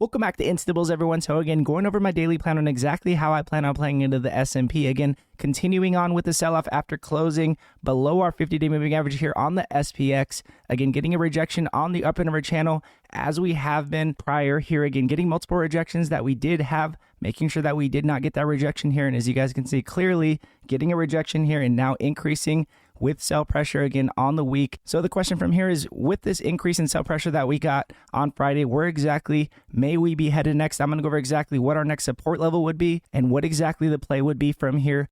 Welcome back to Instables, everyone. So again, going over my daily plan on exactly how I plan on playing into the S&P. Again, continuing on with the sell-off after closing below our 50-day moving average here on the SPX. Again, getting a rejection on the up end of our channel as we have been prior here. Again, getting multiple rejections that we did have, making sure that we did not get that rejection here. And as you guys can see clearly, getting a rejection here and now increasing with sell pressure again on the week. So the question from here is, with this increase in sell pressure that we got on Friday, where exactly may we be headed next? I'm going to go over exactly what our next support level would be and what exactly the play would be from here.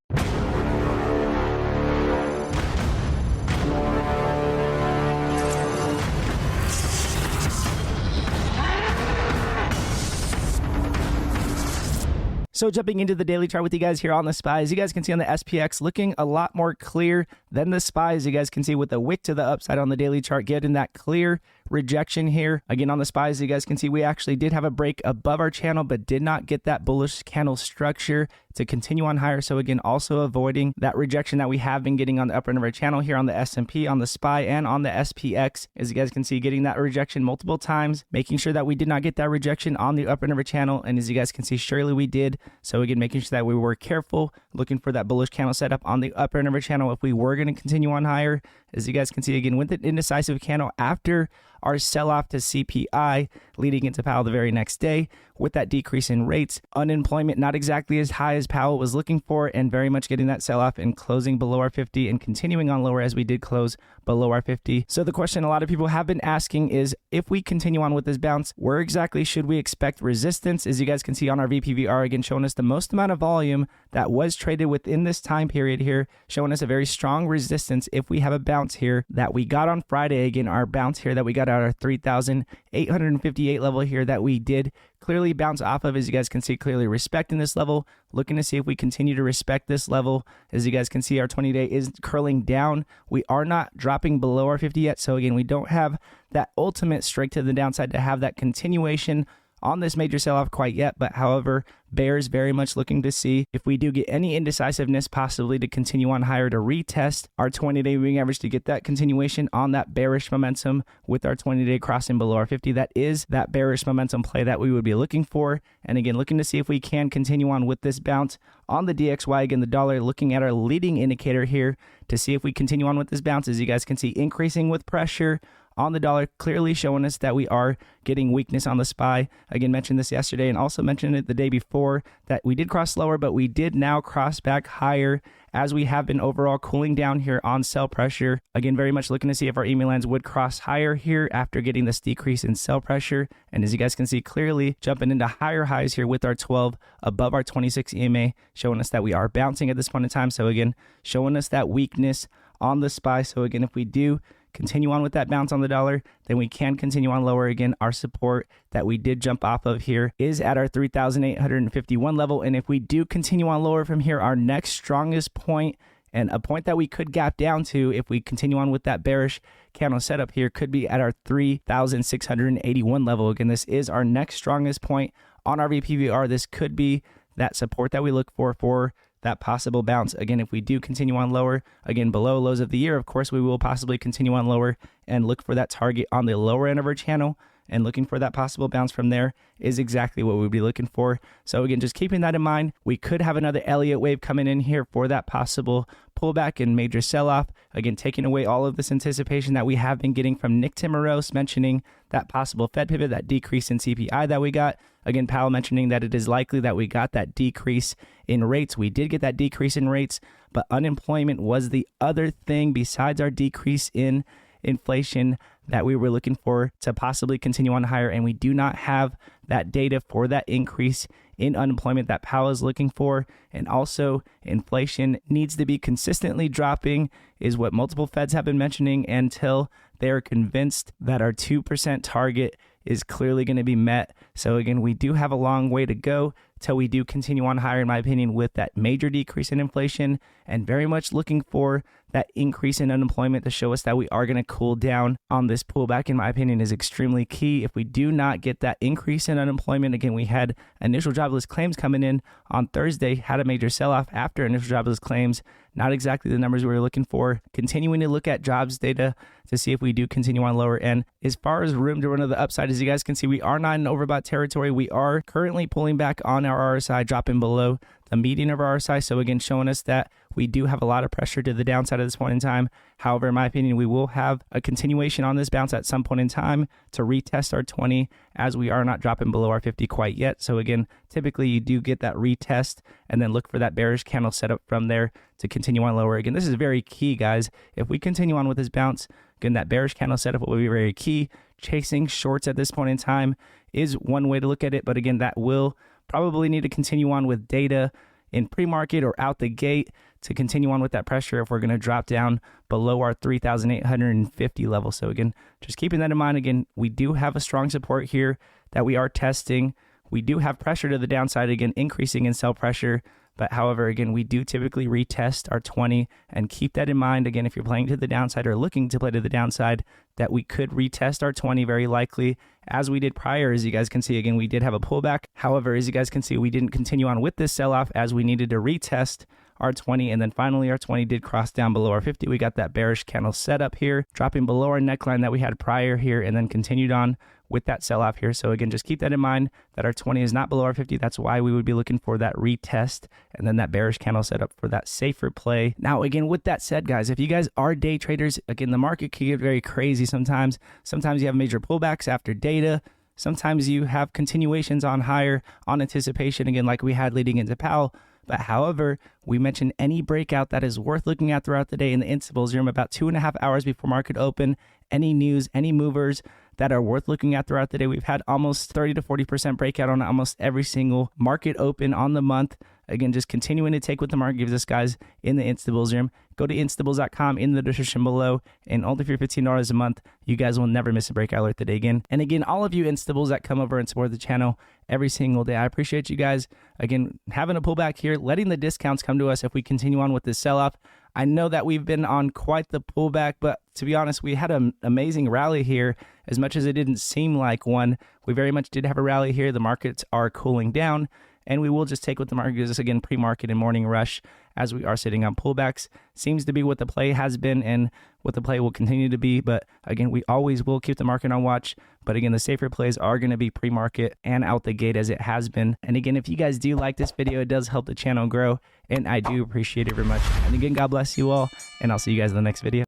So jumping into the daily chart with you guys here on the SPY, as you guys can see on the SPX, looking a lot more clear than the SPY, as you guys can see with the wick to the upside on the daily chart, getting that clear rejection here. Again, on the SPY, as you guys can see, we actually did have a break above our channel, but did not get that bullish candle structure to continue on higher. So again, also avoiding that rejection that we have been getting on the upper end of our channel here on the S&P, on the SPY, and on the SPX. As you guys can see, getting that rejection multiple times, making sure that we did not get that rejection on the upper end of our channel. And as you guys can see, surely we did. So again, making sure that we were careful, looking for that bullish candle setup on the upper end of our channel if we were going to continue on higher. As you guys can see, again, with an indecisive candle after our sell-off to CPI, leading into Powell the very next day, with that decrease in rates, unemployment not exactly as high as Powell was looking for, and very much getting that sell-off and closing below our 50 and continuing on lower as we did close below our 50. So the question a lot of people have been asking is, if we continue on with this bounce, where exactly should we expect resistance? As you guys can see on our VPVR, again, showing us the most amount of volume that was traded within this time period here, showing us a very strong resistance if we have a bounce here that we got on Friday. Again, our bounce here that we got at our 3,858 level here that we did clearly bounce off of. As you guys can see, clearly respecting this level, looking to see if we continue to respect this level. As you guys can see, our 20-day is curling down. We are not dropping below our 50 yet. So again, we don't have that ultimate strike to the downside to have that continuation on this major sell-off quite yet. But however, bears very much looking to see if we do get any indecisiveness, possibly to continue on higher, to retest our 20-day moving average to get that continuation on that bearish momentum with our 20-day crossing below our 50. That is that bearish momentum play that we would be looking for. And again, looking to see if we can continue on with this bounce on the DXY. Again, the dollar, looking at our leading indicator here to see if we continue on with this bounce. As you guys can see, increasing with pressure on the dollar, clearly showing us that we are getting weakness on the SPY. Again, mentioned this yesterday and also mentioned it the day before that we did cross lower, but we did now cross back higher as we have been overall cooling down here on sell pressure. Again, very much looking to see if our EMA lines would cross higher here after getting this decrease in sell pressure. And as you guys can see clearly, jumping into higher highs here with our 12 above our 26 EMA, showing us that we are bouncing at this point in time. So again, showing us that weakness on the SPY. So again, if we do continue on with that bounce on the dollar, then we can continue on lower. Again, our support that we did jump off of here is at our 3,851 level. And if we do continue on lower from here, our next strongest point, and a point that we could gap down to if we continue on with that bearish candle setup here, could be at our 3,681 level. Again, this is our next strongest point on our VPVR. This could be that support that we look for that possible bounce. Again, if we do continue on lower, again, below lows of the year, of course, we will possibly continue on lower and look for that target on the lower end of our channel, and looking for that possible bounce from there is exactly what we'd be looking for. So again, just keeping that in mind, we could have another Elliott wave coming in here for that possible pullback and major sell-off. Again, taking away all of this anticipation that we have been getting from Nick Timmerose mentioning that possible Fed pivot, that decrease in CPI that we got. Again, Powell mentioning that it is likely that we got that decrease in rates. We did get that decrease in rates, but unemployment was the other thing besides our decrease in inflation that we were looking for to possibly continue on higher. And we do not have that data for that increase in unemployment that Powell is looking for. And also, inflation needs to be consistently dropping, is what multiple Feds have been mentioning, until they're convinced that our 2% target is clearly going to be met. So again, we do have a long way to go till we do continue on higher, in my opinion, with that major decrease in inflation, and very much looking for that increase in unemployment to show us that we are going to cool down on this pullback, in my opinion, is extremely key. If we do not get that increase in unemployment, again, we had initial jobless claims coming in on Thursday, had a major sell-off after initial jobless claims. Not exactly the numbers we were looking for. Continuing to look at jobs data to see if we do continue on lower. And as far as room to run to the upside, as you guys can see, we are not in overbought territory. We are currently pulling back on our RSI, dropping below the median of our RSI. So again, showing us that we do have a lot of pressure to the downside at this point in time. However, in my opinion, we will have a continuation on this bounce at some point in time to retest our 20, as we are not dropping below our 50 quite yet. So again, typically you do get that retest and then look for that bearish candle setup from there to continue on lower. Again, this is very key, guys. If we continue on with this bounce, again, that bearish candle setup will be very key. Chasing shorts at this point in time is one way to look at it, but again, that will probably need to continue on with data in pre-market or out the gate to continue on with that pressure if we're going to drop down below our 3,850 level. So again, just keeping that in mind. Again, we do have a strong support here that we are testing. We do have pressure to the downside, again, increasing in sell pressure. But however, again, we do typically retest our 20, and keep that in mind. Again, if you're playing to the downside or looking to play to the downside, that we could retest our 20 very likely, as we did prior. As you guys can see, again, we did have a pullback. However, as you guys can see, we didn't continue on with this sell-off as we needed to retest our 20, and then finally our 20 did cross down below our 50. We got that bearish candle set up here, dropping below our neckline that we had prior here, and then continued on with that sell-off here. So again, just keep that in mind that our 20 is not below our 50. That's why we would be looking for that retest and then that bearish candle setup for that safer play. Now, again, with that said, guys, if you guys are day traders, again, the market can get very crazy sometimes. Sometimes you have major pullbacks after data. Sometimes you have continuations on higher on anticipation, again, like we had leading into Powell. But however, we mentioned any breakout that is worth looking at throughout the day in the instables room about 2.5 hours before market open. Any news, any movers that are worth looking at throughout the day. We've had almost 30 to 40% breakout on almost every single market open on the month. Again, just continuing to take what the market gives us, guys, in the instables room. Go to instables.com in the description below, and only for $15 a month, you guys will never miss a breakout alert today again. And again, all of you instables that come over and support the channel every single day, I appreciate you guys. Again, having a pullback here, letting the discounts come to us if we continue on with this sell-off. I know that we've been on quite the pullback, but to be honest, we had an amazing rally here. As much as it didn't seem like one, we very much did have a rally here. The markets are cooling down, and we will just take what the market gives us, again, pre-market and morning rush, as we are sitting on pullbacks. Seems to be what the play has been and what the play will continue to be. But again, we always will keep the market on watch. But again, the safer plays are going to be pre-market and out the gate, as it has been. And again, if you guys do like this video, it does help the channel grow, and I do appreciate it very much. And again, God bless you all, and I'll see you guys in the next video.